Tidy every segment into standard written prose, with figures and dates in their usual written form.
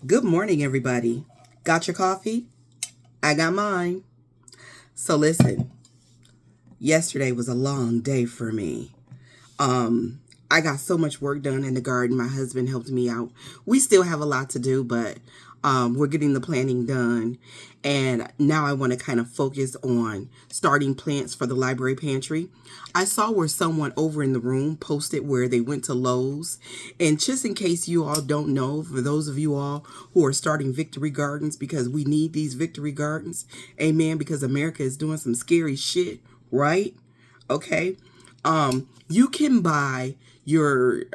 Good morning, everybody. Got your coffee? I got mine. So listen, yesterday was a long day for me. I got so much work done in the garden. My husband helped me out. We still have a lot to do, but we're getting the planting done. And now I want to kind of focus on starting plants for the library pantry. I saw where someone over in the room posted where they went to Lowe's. And just in case you all don't know, for those of you all who are starting victory gardens, because we need these victory gardens, amen, because America is doing some scary shit, right? Okay. You can buy your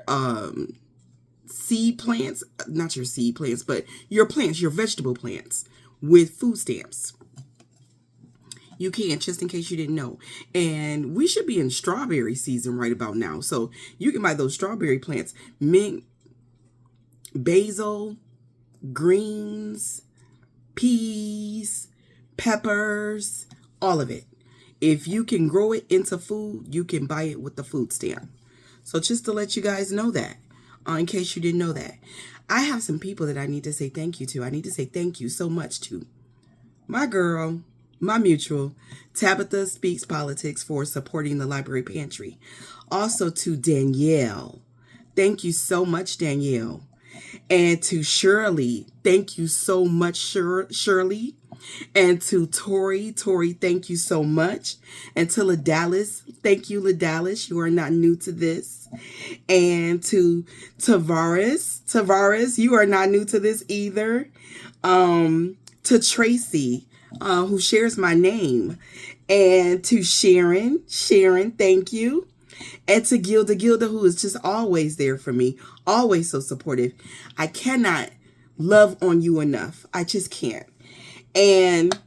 seed plants, not your seed plants, but your plants, your vegetable plants with food stamps. You can, just in case you didn't know. And we should be in strawberry season right about now. So you can buy those strawberry plants, mint, basil, greens, peas, peppers, all of it. If you can grow it into food, you can buy it with the food stamp. So just to let you guys know that, in case you didn't know that. I have some people that I need to say thank you to. I need to say thank you so much to my girl, my mutual, Tabitha Speaks Politics, for supporting the library pantry. Also to Danielle. Thank you so much, Danielle. And to Shirley, thank you so much, Shirley. And to Tori, thank you so much. And to LaDallas, thank you, LaDallas. You are not new to this. And to Tavares, you are not new to this either. To Tracy, who shares my name. And to Sharon, thank you. And to Gilda, who is just always there for me, always so supportive. I cannot love on you enough. I just can't. And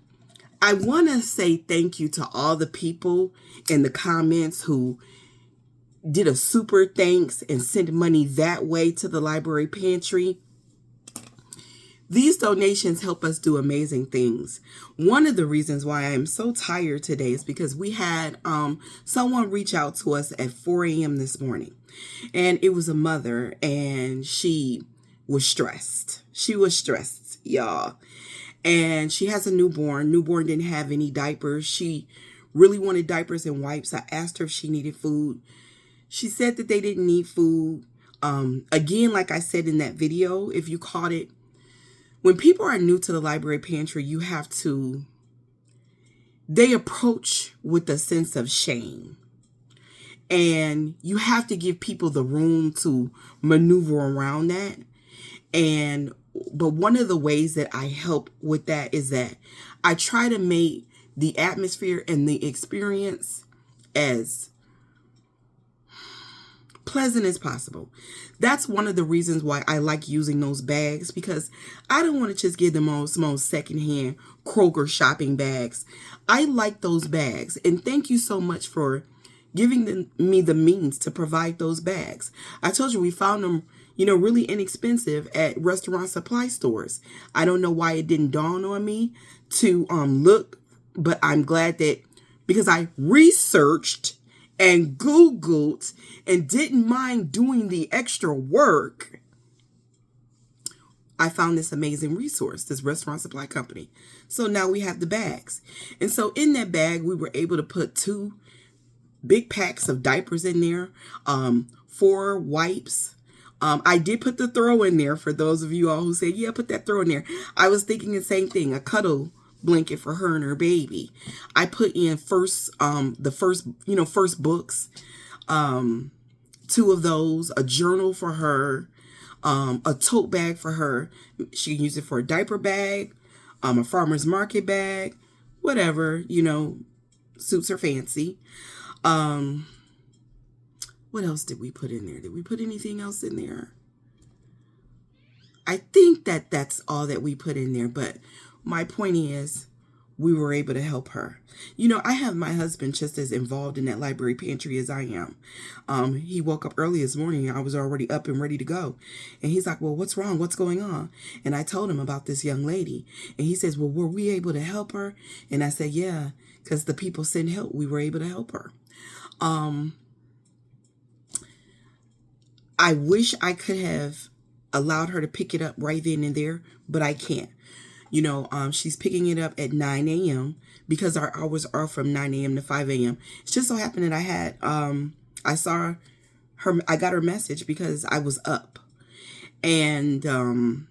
I want to say thank you to all the people in the comments who did a super thanks and sent money that way to the library pantry. These donations help us do amazing things. One of the reasons why I am so tired today is because we had someone reach out to us at 4 a.m. this morning. And it was a mother, and she was stressed. She was stressed, y'all. And she has a newborn. Newborn didn't have any diapers. She really wanted diapers and wipes. I asked her if she needed food. She said that they didn't need food. Again, like I said in that video, if you caught it, when people are new to the library pantry, they approach with a sense of shame. And you have to give people the room to maneuver around that. But one of the ways that I help with that is that I try to make the atmosphere and the experience as pleasant as possible. That's one of the reasons why I like using those bags, because I don't want to just give them most secondhand Kroger shopping bags. I like those bags, and thank you so much for giving me the means to provide those bags. I told you we found them, really inexpensive at restaurant supply stores. I don't know why it didn't dawn on me to look, but I'm glad that because I researched and Googled and didn't mind doing the extra work, I found this amazing resource, this restaurant supply company. So now we have the bags. And so in that bag, we were able to put 2 big packs of diapers in there, 4 wipes. I did put the throw in there for those of you all who said, yeah, put that throw in there. I was thinking the same thing, a cuddle blanket for her and her baby. I put in first books, 2 of those, a journal for her, a tote bag for her. She can use it for a diaper bag, a farmer's market bag, whatever, suits her fancy. What else did we put in there? Did we put anything else in there? I think that's all that we put in there. But my point is, we were able to help her. I have my husband just as involved in that library pantry as I am. He woke up early this morning. I was already up and ready to go. And he's like, well, what's wrong? What's going on? And I told him about this young lady. And he says, well, were we able to help her? And I said, yeah, because the people sent help. We were able to help her. I wish I could have allowed her to pick it up right then and there, but I can't. She's picking it up at 9 a.m. because our hours are from 9 a.m. to 5 a.m. It's just so happened that I saw her, I got her message because I was up. And, I'm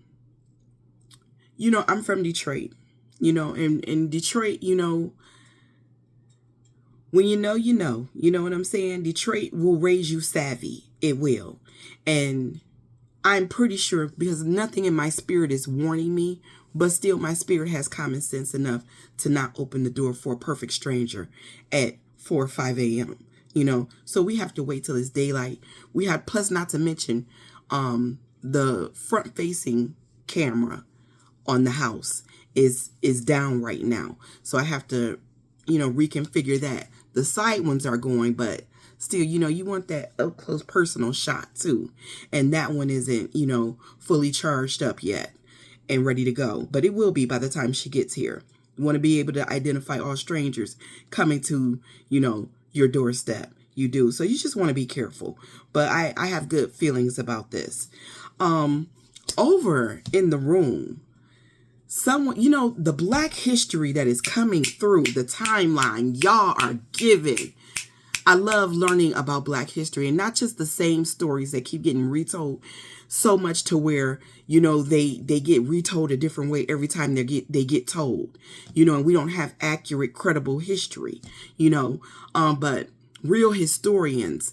from Detroit, in Detroit, when you know what I'm saying? Detroit will raise you savvy. It will. And I'm pretty sure, because nothing in my spirit is warning me, but still my spirit has common sense enough to not open the door for a perfect stranger at 4 or 5 a.m. So we have to wait till it's daylight. We have, plus not to mention, the front facing camera on the house is down right now. So I have to, reconfigure that. The side ones are going, but still, you want that up close personal shot too. And that one isn't, fully charged up yet and ready to go. But it will be by the time she gets here. You want to be able to identify all strangers coming to, your doorstep. You do. So you just want to be careful. But I have good feelings about this. Over in the room, someone, the Black history that is coming through the timeline, y'all are giving. I love learning about Black history, and not just the same stories that keep getting retold so much to where, they get retold a different way every time they get told, and we don't have accurate, credible history, but real historians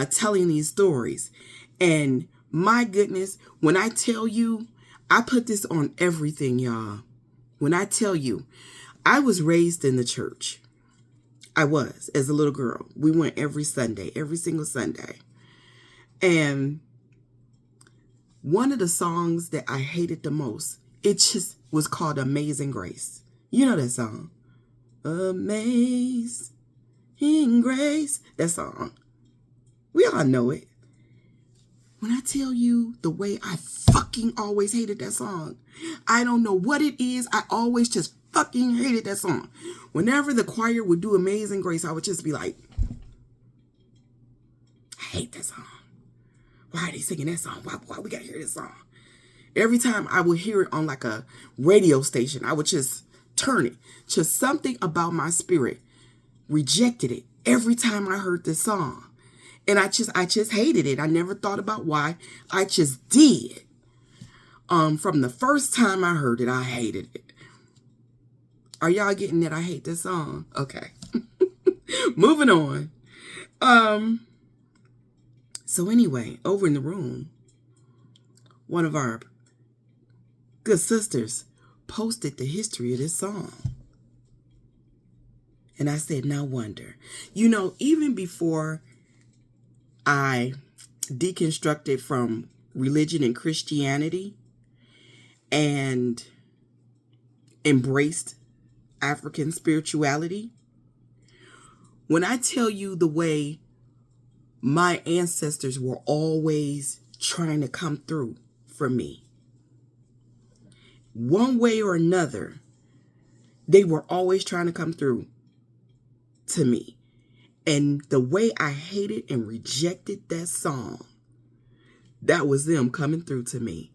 telling these stories. And my goodness, when I tell you, I put this on everything, y'all. When I tell you, I was raised in the church. I was, as a little girl. We went every Sunday, every single Sunday. And one of the songs that I hated the most, it just was called Amazing Grace. You know that song? Amazing Grace. That song. We all know it. When I tell you the way I fucking always hated that song, I don't know what it is. I always just fucking hated that song. Whenever the choir would do Amazing Grace, I would just be like, I hate that song. Why are they singing that song? Why we gotta hear this song? Every time I would hear it on like a radio station, I would just turn it. Just something about my spirit rejected it every time I heard this song. And I just hated it. I never thought about why. I just did. From the first time I heard it, I hated it. Are y'all getting that I hate this song? Okay. Moving on. So anyway, over in the room, one of our good sisters posted the history of this song. And I said, now wonder. Even before I deconstructed from religion and Christianity and embraced African spirituality, when I tell you the way my ancestors were always trying to come through for me, one way or another, they were always trying to come through to me. And the way I hated and rejected that song, that was them coming through to me.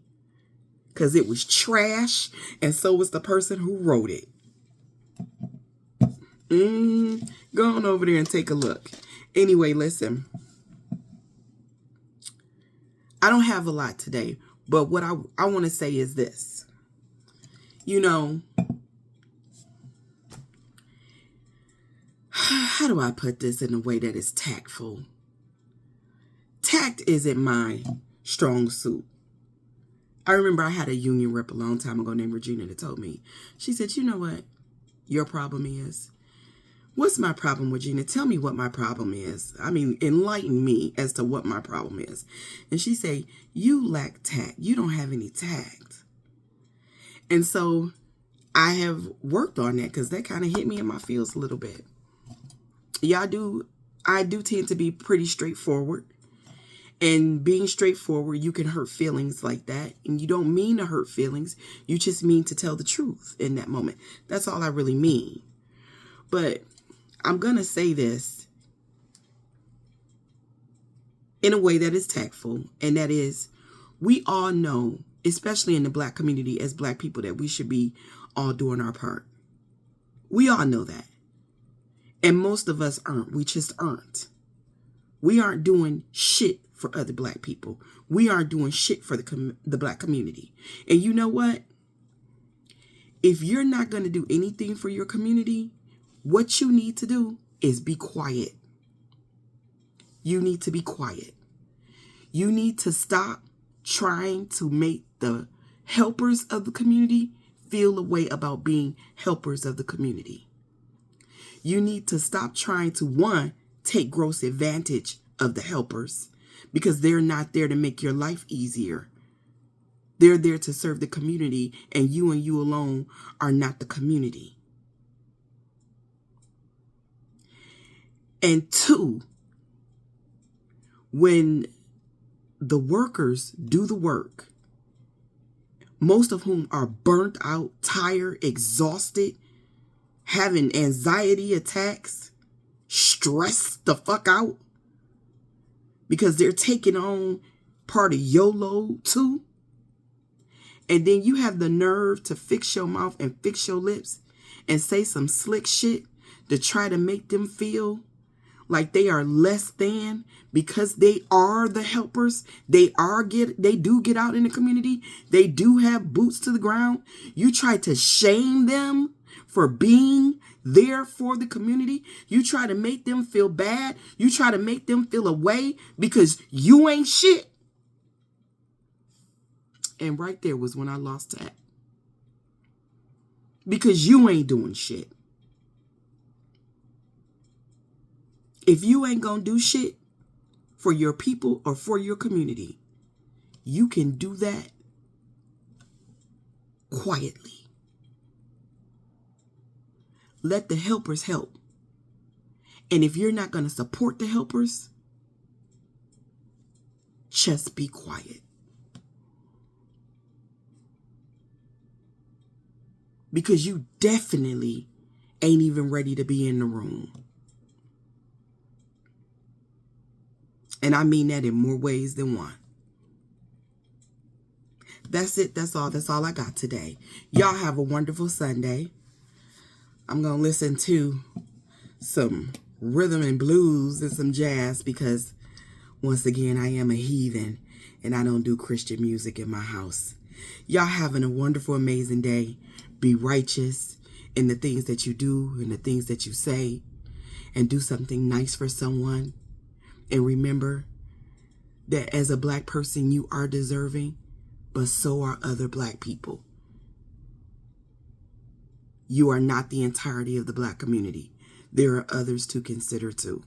Because it was trash, and so was the person who wrote it. Go on over there and take a look. Anyway, listen. I don't have a lot today, but what I want to say is this. How do I put this in a way that is tactful? Tact isn't my strong suit. I remember I had a union rep a long time ago named Regina that told me, she said, you know what your problem is? What's my problem, Regina? Tell me what my problem is. I mean, enlighten me as to what my problem is. And she said, you lack tact. You don't have any tact. And so I have worked on that because that kind of hit me in my feels a little bit. I do tend to be pretty straightforward. And being straightforward, you can hurt feelings like that. And you don't mean to hurt feelings. You just mean to tell the truth in that moment. That's all I really mean. But I'm going to say this in a way that is tactful. And that is, We all know, especially in the black community as black people, that we should be all doing our part. We all know that. And most of us aren't. We just aren't. We aren't doing shit for other black people. We aren't doing shit for the black community. And you know what? If you're not going to do anything for your community, what you need to do is be quiet. You need to be quiet. You need to stop trying to make the helpers of the community feel a way about being helpers of the community. You need to stop trying to, one, take gross advantage of the helpers, because they're not there to make your life easier. They're there to serve the community, and you alone are not the community. And two, when the workers do the work, most of whom are burnt out, tired, exhausted, having anxiety attacks, stressed the fuck out, because they're taking on part of your load too. And then you have the nerve to fix your mouth and fix your lips and say some slick shit to try to make them feel like they are less than, because they are the helpers. They do get out in the community. They do have boots to the ground. You try to shame them for being there for the community. You try to make them feel bad. You try to make them feel away because you ain't shit. And right there was when I lost that. Because you ain't doing shit. If you ain't gonna do shit for your people or for your community, you can do that quietly. Let the helpers help. And if you're not gonna support the helpers, just be quiet. Because you definitely ain't even ready to be in the room. And I mean that in more ways than one. That's it. That's all I got today. Y'all have a wonderful Sunday. I'm going to listen to some rhythm and blues and some jazz because, once again, I am a heathen and I don't do Christian music in my house. Y'all having a wonderful, amazing day. Be righteous in the things that you do and the things that you say, and do something nice for someone. And remember that as a black person, you are deserving, but so are other black people. You are not the entirety of the black community. There are others to consider too.